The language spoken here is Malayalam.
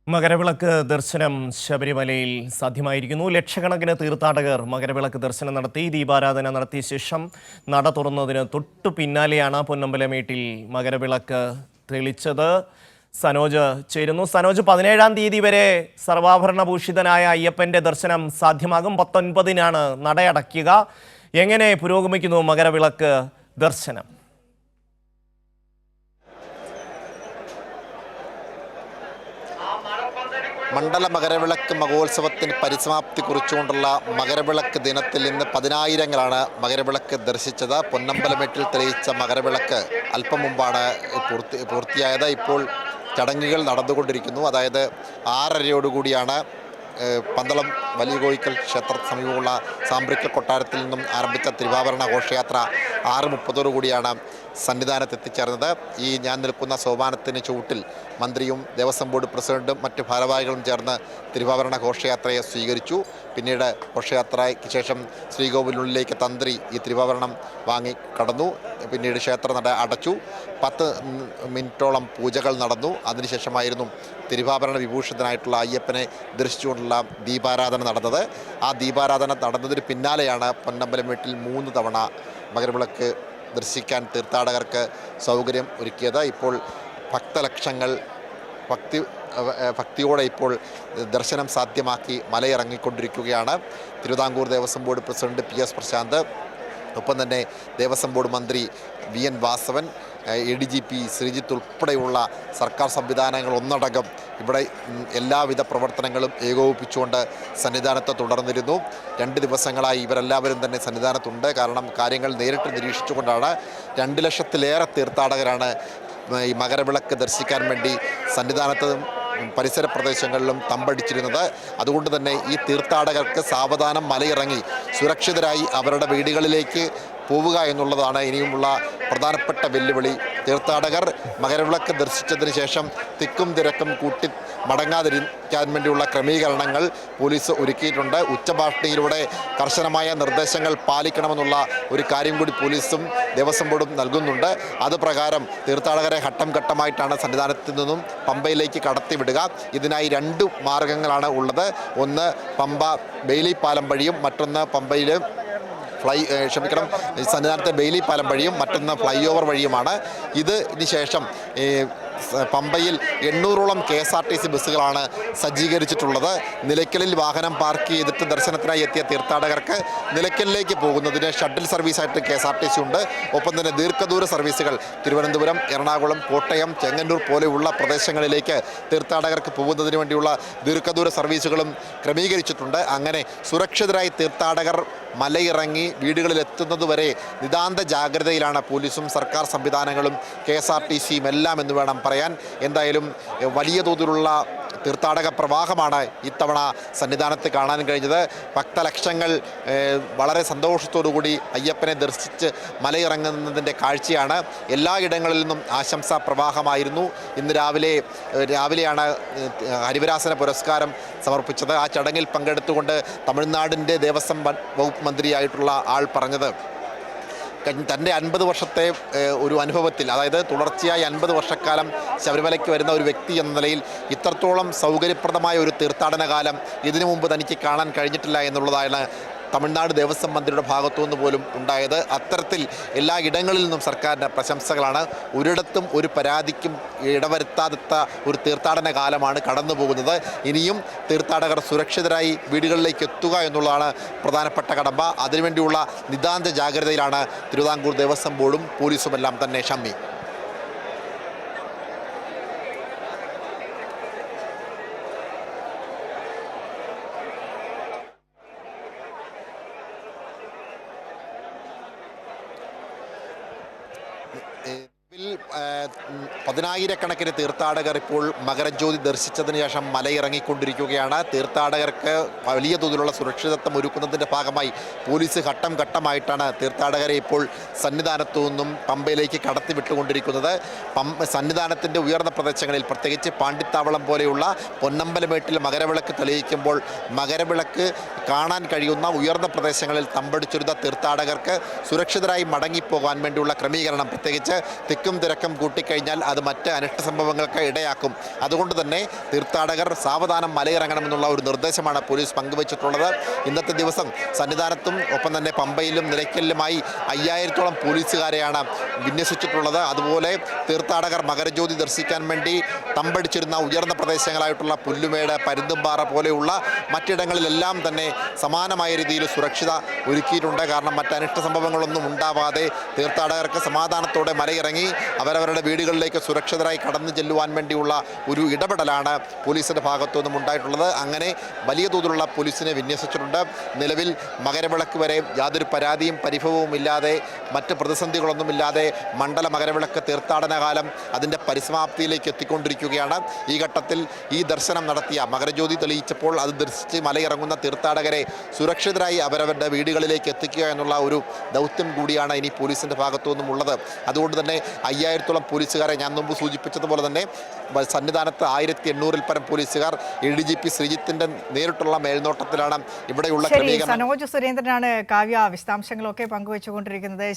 മകരവിളക്ക് ദർശനം ശബരിമലയിൽ സാധ്യമായിരിക്കുന്നു. ലക്ഷക്കണക്കിന് തീർത്ഥാടകർ മകരവിളക്ക് ദർശനം നടത്തി ദീപാരാധന നടത്തിയ ശേഷം നട തുറന്നതിന് തൊട്ടു പിന്നാലെയാണ് പൊന്നമ്പലമേട്ടിൽ മകരവിളക്ക് തെളിച്ചത്. സനോജ് ചേരുന്നു. സനോജ്, 17-ാം തീയതി വരെ സർവാഭരണഭൂഷിതനായ അയ്യപ്പന്റെ ദർശനം സാധ്യമാകും. 19-നാണ് നടയടയ്ക്കുക. എങ്ങനെ പുരോഗമിക്കുന്നു മകരവിളക്ക് ദർശനം? മണ്ഡല മകരവിളക്ക് മഹോത്സവത്തിന് പരിസമാപ്തി കുറിച്ചുകൊണ്ടുള്ള മകരവിളക്ക് ദിനത്തിൽ ഇന്ന് 10,000-ങ്ങളാണ് മകരവിളക്ക് ദർശിച്ചത്. പൊന്നമ്പലമേട്ടിൽ തെളിയിച്ച മകരവിളക്ക് അല്പം മുമ്പാണ് പൂർത്തിയായത്. ഇപ്പോൾ ചടങ്ങുകൾ നടന്നുകൊണ്ടിരിക്കുന്നു. അതായത് 6:30യോടുകൂടിയാണ് പന്തളം വലിയ കോയിക്കൽ ക്ഷേത്ര സമീപമുള്ള സാമ്പ്രിക്കൽ കൊട്ടാരത്തിൽ നിന്നും ആരംഭിച്ച തിരുവാഭരണ ഘോഷയാത്ര 6:30 സന്നിധാനത്ത് എത്തിച്ചേർന്നത്. ഈ ഞാൻ നിൽക്കുന്ന സോപാനത്തിന് ചുവട്ടിൽ മന്ത്രിയും ദേവസ്വം ബോർഡ് പ്രസിഡന്റും മറ്റ് ഭാരവാഹികളും ചേർന്ന് തിരുവാഭരണ ഘോഷയാത്രയെ സ്വീകരിച്ചു. പിന്നീട് ഘോഷയാത്രയ്ക്ക് ശേഷം ശ്രീകോവിലിനുള്ളിലേക്ക് തന്ത്രി ഈ തിരുവാഭരണം വാങ്ങി കടന്നു. പിന്നീട് ക്ഷേത്രനട അടച്ചു. 10 മിനിറ്റോളം പൂജകൾ നടന്നു. അതിനുശേഷമായിരുന്നു തിരുവാഭരണ വിഭൂഷിതനായിട്ടുള്ള അയ്യപ്പനെ ദർശിച്ചുകൊണ്ടുള്ള ദീപാരാധന നടന്നത്. ആ ദീപാരാധന നടന്നതിന് പിന്നാലെയാണ് പൊന്നമ്പലമേട്ടിൽ 3 തവണ മകരവിളക്ക് ദർശിക്കാൻ തീർത്ഥാടകർക്ക് സൗകര്യം ഒരുക്കിയത്. ഇപ്പോൾ ഭക്തലക്ഷങ്ങൾ ഭക്തിയോടെ ഇപ്പോൾ ദർശനം സാധ്യമാക്കി മലയിറങ്ങിക്കൊണ്ടിരിക്കുകയാണ്. Thiruvithamkoor Devaswom board president PS Prashanth, ഒപ്പം തന്നെ ദേവസ്വം ബോർഡ് മന്ത്രി VN വാസവൻ, ADGP ശ്രീജിത്ത് ഉൾപ്പെടെയുള്ള സർക്കാർ സംവിധാനങ്ങൾ ഒന്നടങ്കം ഇവിടെ എല്ലാവിധ പ്രവർത്തനങ്ങളും ഏകോപിപ്പിച്ചുകൊണ്ട് സന്നിധാനത്ത് തുടർന്നിരുന്നു. 2 ദിവസങ്ങളായി ഇവരെല്ലാവരും തന്നെ സന്നിധാനത്തുണ്ട്. കാരണം കാര്യങ്ങൾ നേരിട്ട് നിരീക്ഷിച്ചുകൊണ്ടാണ്. 2 ലക്ഷത്തിലേറെ തീർത്ഥാടകരാണ് ഈ മകരവിളക്ക് ദർശിക്കാൻ വേണ്ടി സന്നിധാനത്തും പരിസര പ്രദേശങ്ങളിലും തമ്പടിച്ചിരുന്നത്. അതുകൊണ്ട് തന്നെ ഈ തീർത്ഥാടകർക്ക് സാവധാനം മലയിറങ്ങി സുരക്ഷിതരായി അവരുടെ വീടുകളിലേക്ക് പോവുക എന്നുള്ളതാണ് ഇനിയുമുള്ള പ്രധാനപ്പെട്ട വെല്ലുവിളി. തീർത്ഥാടകർ മകരവിളക്ക് ദർശിച്ചതിന് ശേഷം തിക്കും തിരക്കും കൂട്ടി മടങ്ങാതിരിക്കാൻ വേണ്ടിയുള്ള ക്രമീകരണങ്ങൾ പോലീസ് ഒരുക്കിയിട്ടുണ്ട്. ഉച്ചഭാഷണിയിലൂടെ കർശനമായ നിർദ്ദേശങ്ങൾ പാലിക്കണമെന്നുള്ള ഒരു കാര്യം കൂടി പോലീസും ദേവസ്വം ബോർഡും നൽകുന്നുണ്ട്. അത് പ്രകാരം തീർത്ഥാടകരെ ഘട്ടം ഘട്ടമായിട്ടാണ് സന്നിധാനത്ത് നിന്നും പമ്പയിലേക്ക് കടത്തിവിടുക. ഇതിനായി 2 മാർഗങ്ങളാണ് ഉള്ളത്. ഒന്ന് പമ്പ ബെയിലി പാലം വഴിയും മറ്റൊന്ന് പമ്പയിൽ സന്നിധാനത്തെ ബെയിലി പാലം വഴിയും മറ്റൊന്ന് ഫ്ലൈ ഓവർ വഴിയുമാണ്. ഇതിന് ശേഷം പമ്പയിൽ 800ഓളം KSRTC ബസ്സുകളാണ് സജ്ജീകരിച്ചിട്ടുള്ളത്. നിലയ്ക്കലിൽ വാഹനം പാർക്ക് ചെയ്തിട്ട് ദർശനത്തിനായി എത്തിയ തീർത്ഥാടകർക്ക് നിലയ്ക്കലിലേക്ക് പോകുന്നതിന് ഷട്ടിൽ സർവീസായിട്ട് KSRTC ഉണ്ട്. ഒപ്പം തന്നെ ദീർഘദൂര സർവീസുകൾ തിരുവനന്തപുരം, എറണാകുളം, കോട്ടയം, ചെങ്ങന്നൂർ പോലെയുള്ള പ്രദേശങ്ങളിലേക്ക് തീർത്ഥാടകർക്ക് പോകുന്നതിന് വേണ്ടിയുള്ള ദീർഘദൂര സർവീസുകളും ക്രമീകരിച്ചിട്ടുണ്ട്. അങ്ങനെ സുരക്ഷിതരായി തീർത്ഥാടകർ മലയിറങ്ങി വീടുകളിലെത്തുന്നതുവരെ നിതാന്ത ജാഗ്രതയിലാണ് പോലീസും സർക്കാർ സംവിധാനങ്ങളും KSRTCയും എല്ലാം എന്ന് വേണം പറയാൻ. എന്തായാലും വലിയ തോതിലുള്ള തീർത്ഥാടക പ്രവാഹമാണ് ഇത്തവണ സന്നിധാനത്ത് കാണാൻ കഴിഞ്ഞത്. ഭക്തലക്ഷങ്ങൾ വളരെ സന്തോഷത്തോടുകൂടി അയ്യപ്പനെ ദർശിച്ച് മലയിറങ്ങുന്നതിൻ്റെ കാഴ്ചയാണ്. എല്ലായിടങ്ങളിൽ നിന്നും ആശംസാ പ്രവാഹമായിരുന്നു. ഇന്ന് രാവിലെയാണ് ഹരിവരാസന പുരസ്കാരം സമർപ്പിച്ചത്. ആ ചടങ്ങിൽ പങ്കെടുത്തുകൊണ്ട് തമിഴ്നാടിൻ്റെ ദേവസ്വം വകുപ്പ് മന്ത്രിയായിട്ടുള്ള ആൾ പറഞ്ഞത്, തൻ്റെ 50 വർഷത്തെ ഒരു അനുഭവത്തിൽ, അതായത് തുടർച്ചയായി 50 വർഷക്കാലം ശബരിമലയ്ക്ക് വരുന്ന ഒരു വ്യക്തി എന്ന നിലയിൽ ഇത്രത്തോളം സൗകര്യപ്രദമായ ഒരു തീർത്ഥാടന കാലം ഇതിനു മുമ്പ് തനിക്ക് കാണാൻ കഴിഞ്ഞിട്ടില്ല എന്നുള്ളതാണ് തമിഴ്നാട് ദേവസ്വം മന്ത്രിയുടെ ഭാഗത്തുനിന്ന് പോലും ഉണ്ടായത്. അത്തരത്തിൽ എല്ലാ ഇടങ്ങളിൽ നിന്നും സർക്കാരിൻ്റെ പ്രശംസകളാണ്. ഒരിടത്തും ഒരു പരാതിക്കും ഇടവരുത്താത്ത ഒരു തീർത്ഥാടന കാലമാണ് കടന്നു പോകുന്നത്. ഇനിയും തീർത്ഥാടകർ സുരക്ഷിതരായി വീടുകളിലേക്ക് എത്തുക എന്നുള്ളതാണ് പ്രധാനപ്പെട്ട കടമ്പ. അതിനുവേണ്ടിയുള്ള നിതാന്ത ജാഗ്രതയിലാണ് തിരുവിതാംകൂർ ദേവസ്വം ബോർഡും പോലീസുമെല്ലാം തന്നെ. ഷമ്മി, പതിനായിരക്കണക്കിന് തീർത്ഥാടകർ ഇപ്പോൾ മകരജ്യോതി ദർശിച്ചതിന് ശേഷം മലയിറങ്ങിക്കൊണ്ടിരിക്കുകയാണ്. തീർത്ഥാടകർക്ക് വലിയ തോതിലുള്ള സുരക്ഷിതത്വം ഒരുക്കുന്നതിൻ്റെ ഭാഗമായി പോലീസ് ഘട്ടം ഘട്ടമായിട്ടാണ് തീർത്ഥാടകരെ ഇപ്പോൾ സന്നിധാനത്തു നിന്നും പമ്പയിലേക്ക് കടത്തിവിട്ടുകൊണ്ടിരിക്കുന്നത്. സന്നിധാനത്തിൻ്റെ ഉയർന്ന പ്രദേശങ്ങളിൽ, പ്രത്യേകിച്ച് പാണ്ടിത്താവളം പോലെയുള്ള പൊന്നമ്പലമേട്ടിൽ മകരവിളക്ക് തെളിയിക്കുമ്പോൾ മകരവിളക്ക് കാണാൻ കഴിയുന്ന ഉയർന്ന പ്രദേശങ്ങളിൽ തമ്പടിച്ചിരുന്ന തീർത്ഥാടകർക്ക് സുരക്ഷിതരായി മടങ്ങിപ്പോകാൻ വേണ്ടിയുള്ള ക്രമീകരണം, പ്രത്യേകിച്ച് തിക്കും തിരക്കും കൂട്ടി കൂട്ടിക്കഴിഞ്ഞാൽ അത് മറ്റ് അനിഷ്ട സംഭവങ്ങൾക്ക് ഇടയാക്കും. അതുകൊണ്ട് തന്നെ തീർത്ഥാടകർ സാവധാനം മലയിറങ്ങണമെന്നുള്ള ഒരു നിർദ്ദേശമാണ് പോലീസ് പങ്കുവച്ചിട്ടുള്ളത്. ഇന്നത്തെ ദിവസം സന്നിധാനത്തും ഒപ്പം തന്നെ പമ്പയിലും നിലയ്ക്കലിലുമായി 5000-ഓളം പോലീസുകാരെയാണ് വിന്യസിച്ചിട്ടുള്ളത്. അതുപോലെ തീർത്ഥാടകർ മകരജ്യോതി ദർശിക്കാൻ വേണ്ടി തമ്പടിച്ചിരുന്ന ഉയർന്ന പ്രദേശങ്ങളായിട്ടുള്ള പുല്ലുമേട്, പരുന്തുംപാറ പോലെയുള്ള മറ്റിടങ്ങളിലെല്ലാം തന്നെ സമാനമായ രീതിയിൽ സുരക്ഷിത ഒരുക്കിയിട്ടുണ്ട്. കാരണം മറ്റ് അനിഷ്ട സംഭവങ്ങളൊന്നും ഉണ്ടാവാതെ തീർത്ഥാടകർക്ക് സമാധാനത്തോടെ മലയിറങ്ങി അവരവരുടെ വീടുകളിലേക്ക് സുരക്ഷിതരായി കടന്നു ചെല്ലുവാൻ വേണ്ടിയുള്ള ഒരു ഇടപെടലാണ് പോലീസിൻ്റെ ഭാഗത്തുനിന്നും ഉണ്ടായിട്ടുള്ളത്. അങ്ങനെ വലിയ തോതിലുള്ള പോലീസിനെ വിന്യസിച്ചിട്ടുണ്ട്. നിലവിൽ മകരവിളക്ക് വരെ യാതൊരു പരാതിയും പരിഭവവും ഇല്ലാതെ മറ്റ് പ്രതിസന്ധികളൊന്നുമില്ലാതെ മണ്ഡല മകരവിളക്ക് തീർത്ഥാടന കാലം അതിൻ്റെ പരിസമാപ്തിയിലേക്ക് എത്തിക്കൊണ്ടിരിക്കുകയാണ്. ഈ ഘട്ടത്തിൽ ഈ ദർശനം നടത്തിയ മകരജ്യോതി തെളിയിച്ചപ്പോൾ അത് ദർശിച്ച് മലയിറങ്ങുന്ന തീർത്ഥാടകരെ സുരക്ഷിതരായി അവരവരുടെ വീടുകളിലേക്ക് എത്തിക്കുക എന്നുള്ള ഒരു ദൗത്യം കൂടിയാണ് ഇനി പോലീസിൻ്റെ ഭാഗത്തുനിന്നും ഉള്ളത്. അതുകൊണ്ട് തന്നെ 5000-ഓളം പോലീസുകാരെ ഞാൻ മുമ്പ് സൂചിപ്പിച്ചതുപോലെ തന്നെ സന്നിധാനത്ത് 1800-ൽ പരം പോലീസുകാർ ADGP ശ്രീജിത്തിന്റെ നേരിട്ടുള്ള മേൽനോട്ടത്തിലാണ് ഇവിടെയുള്ള ശരി, സനോജ് സുരേന്ദ്രനാണ് കാവ്യ വിശദാംശങ്ങളൊക്കെ പങ്കുവെച്ചുകൊണ്ടിരിക്കുന്നത്.